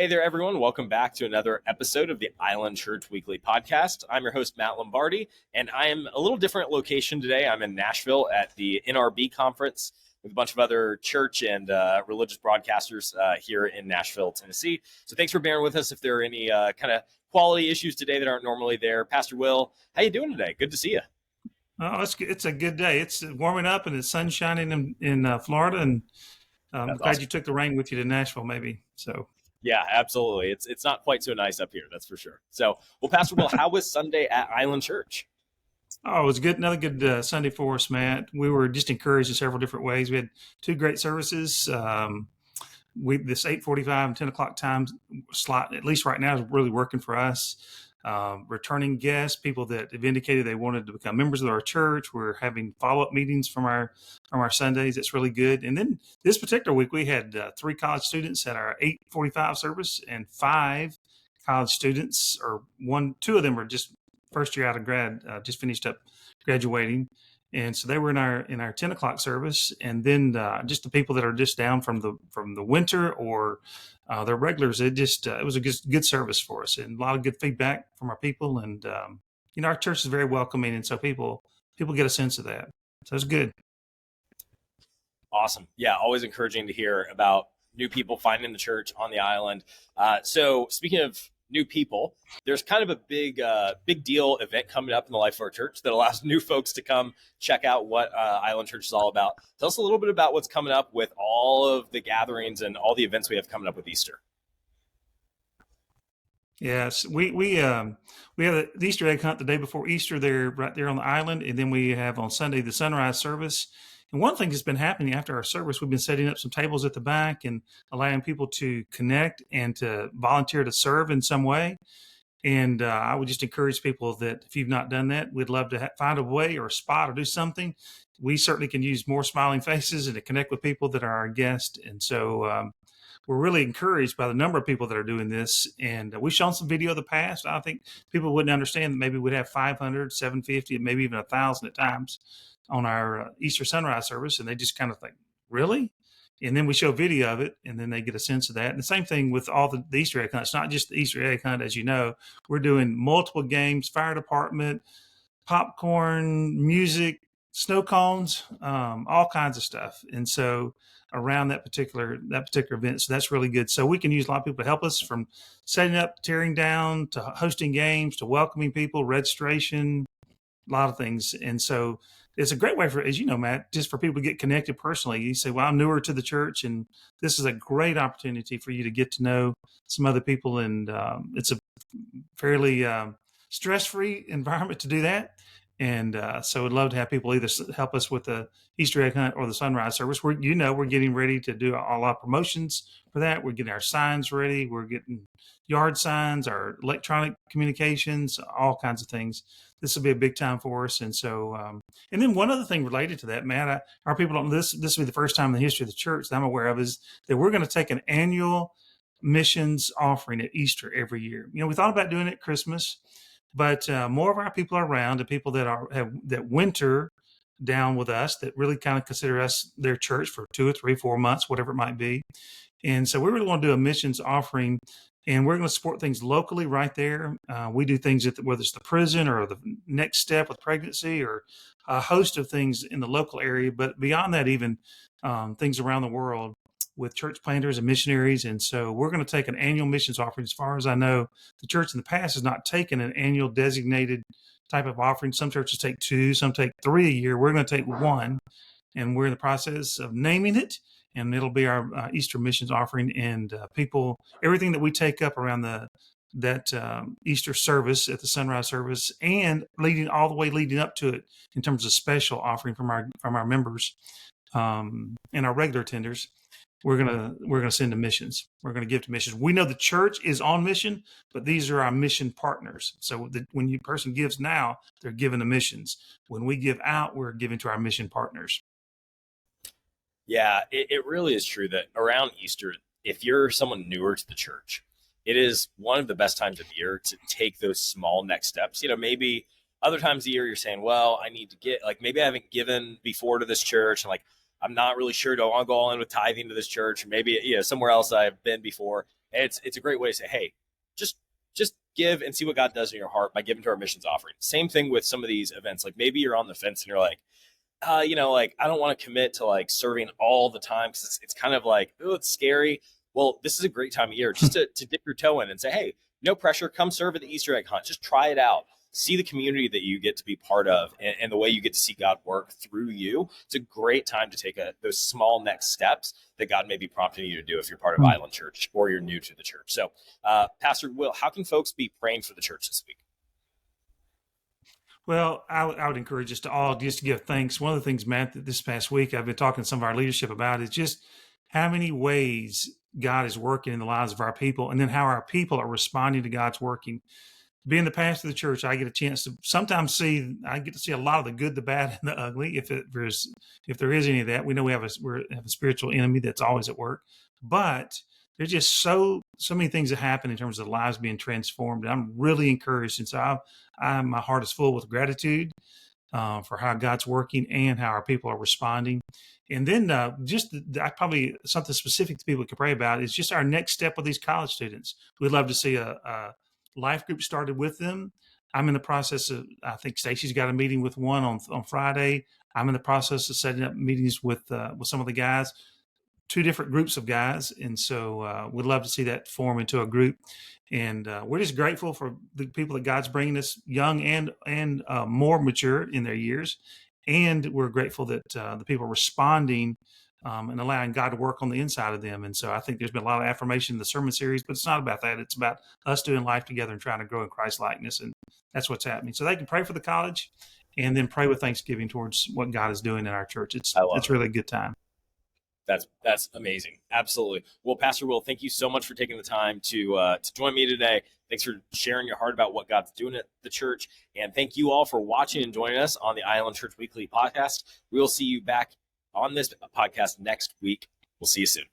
Hey there, everyone. Welcome back to another episode of the Island Church Weekly Podcast. I'm your host, Matt Lombardi, and I am a little different location today. I'm in Nashville at the NRB conference with a bunch of other church and religious broadcasters here in Nashville, Tennessee. So thanks for bearing with us if there are any kind of quality issues today that aren't normally there. Pastor Will, how you doing today? Good to see you. Oh, it's a good day. It's warming up and the sun's shining in Florida, and That's glad awesome. you took the rain with you to Nashville, maybe. So, Yeah, absolutely. It's not quite so nice up here, that's for sure. So, well, Pastor Will, how was Sunday at Island Church? oh, it was good. Another good Sunday for us, Matt. We were just encouraged in several different ways. We had two great services. We this 8:45 and 10 o'clock time slot, at least right now, is really working for us. Returning guests, people that have indicated they wanted to become members of our church. We're having follow-up meetings from our Sundays. It's really good. And then this particular week, we had three college students at our 8:45 service, and five college students, or two of them are just first year out of grad, just finished up graduating. And so they were in our 10 o'clock service, and then just the people that are just down from the winter, or they're regulars. It was a good service for us, and a lot of good feedback from our people. And our church is very welcoming, and so people get a sense of that. So it's good. Awesome. Yeah, always encouraging to hear about new people finding the church on the island. So speaking of new people, there's kind of a big deal event coming up in the life of our church that allows new folks to come check out what Island Church is all about. Tell us a little bit about what's coming up with all of the gatherings and all the events we have coming up with Easter. Yes, we have the Easter egg hunt the day before Easter there, right there on the island, and then we have on Sunday the sunrise service. And one thing that's been happening after our service, we've been setting up some tables at the back and allowing people to connect and to volunteer to serve in some way. And I would just encourage people that if you've not done that, we'd love to find a way or a spot or do something. We certainly can use more smiling faces and to connect with people that are our guests. And so we're really encouraged by the number of people that are doing this. And we've shown some video of the past. I think people wouldn't understand that maybe we'd have 500, 750, and maybe even 1,000 at times on our Easter sunrise service. And they just kind of think, really? And then we show video of it, and then they get a sense of that. And the same thing with all the Easter egg hunt. It's not just the Easter egg hunt, as you know. We're doing multiple games, fire department, popcorn, music, snow cones, all kinds of stuff. And so around that particular event, so that's really good. So we can use a lot of people to help us, from setting up, tearing down, to hosting games, to welcoming people, registration, a lot of things. And so it's a great way for, as you know, Matt, just for people to get connected personally. You say, well, I'm newer to the church, and this is a great opportunity for you to get to know some other people. And it's a fairly stress-free environment to do that. And so I'd love to have people either help us with the Easter egg hunt or the sunrise service. We're getting ready to do all our promotions for that. We're getting our signs ready. We're getting yard signs, our electronic communications, all kinds of things. This will be a big time for us. And so, and then one other thing related to that, Matt, our people don't, this will be the first time in the history of the church that I'm aware of, is that we're going to take an annual missions offering at Easter every year. We thought about doing it at Christmas, but more of our people are around, the people that winter down with us, that really kind of consider us their church for 2 or 3, 4 months, whatever it might be. And so we really want to do a missions offering, and we're going to support things locally right there. We do things whether it's the prison or the next step with pregnancy, or a host of things in the local area. But beyond that, even things around the world with church planters and missionaries. And so we're going to take an annual missions offering. As far as I know, the church in the past has not taken an annual designated type of offering. Some churches take 2, some take 3 a year. We're going to take 1, and we're in the process of naming it. And it'll be our Easter missions offering. And everything that we take up around that Easter service at the sunrise service, and leading up to it, in terms of special offering from our members and our regular attenders, we're gonna send to missions. We're gonna give to missions. We know the church is on mission, but these are our mission partners. So when a person gives now, they're giving to missions. When we give out, we're giving to our mission partners. Yeah, it really is true that around Easter, if you're someone newer to the church, it is one of the best times of year to take those small next steps. Maybe other times of the year you're saying, well, I need to get, like, maybe I haven't given before to this church, and like I'm not really sure, do I want to go all in with tithing to this church, or maybe somewhere else I've been before. And it's a great way to say, hey, just give and see what God does in your heart by giving to our missions offering. Same thing with some of these events. Like maybe you're on the fence and you're like, like I don't want to commit to like serving all the time because it's kind of like, oh, it's scary. Well, this is a great time of year just to dip your toe in and say, hey, no pressure, come serve at the Easter egg hunt. Just try it out. See the community that you get to be part of and the way you get to see God work through you. It's a great time to take those small next steps that God may be prompting you to do if you're part of Island Church or you're new to the church. So, Pastor Will, how can folks be praying for the church this week? Well, I would encourage us to all just to give thanks. One of the things, Matt, that this past week I've been talking to some of our leadership about is just how many ways God is working in the lives of our people, and then how our people are responding to God's working. Being the pastor of the church, I get a chance to sometimes I get to see a lot of the good, the bad, and the ugly. If there is any of that, we know we have a spiritual enemy that's always at work, but there's just so many things that happen in terms of lives being transformed. And I'm really encouraged, and so my heart is full with gratitude for how God's working and how our people are responding. And then I probably something specific to people can pray about is just our next step with these college students. We'd love to see a life group started with them. I'm in the process of, I think Stacy's got a meeting with one on Friday. I'm in the process of setting up meetings with some of the guys, 2 different groups of guys. And so we'd love to see that form into a group. And we're just grateful for the people that God's bringing us young and more mature in their years. And we're grateful that the people are responding and allowing God to work on the inside of them. And so I think there's been a lot of affirmation in the sermon series, but it's not about that. It's about us doing life together and trying to grow in Christ likeness. And that's what's happening. So they can pray for the college and then pray with thanksgiving towards what God is doing in our church. It's really a good time. That's amazing. Absolutely. Well, Pastor Will, thank you so much for taking the time to join me today. Thanks for sharing your heart about what God's doing at the church. And thank you all for watching and joining us on the Island Church Weekly podcast. We'll see you back on this podcast next week. We'll see you soon.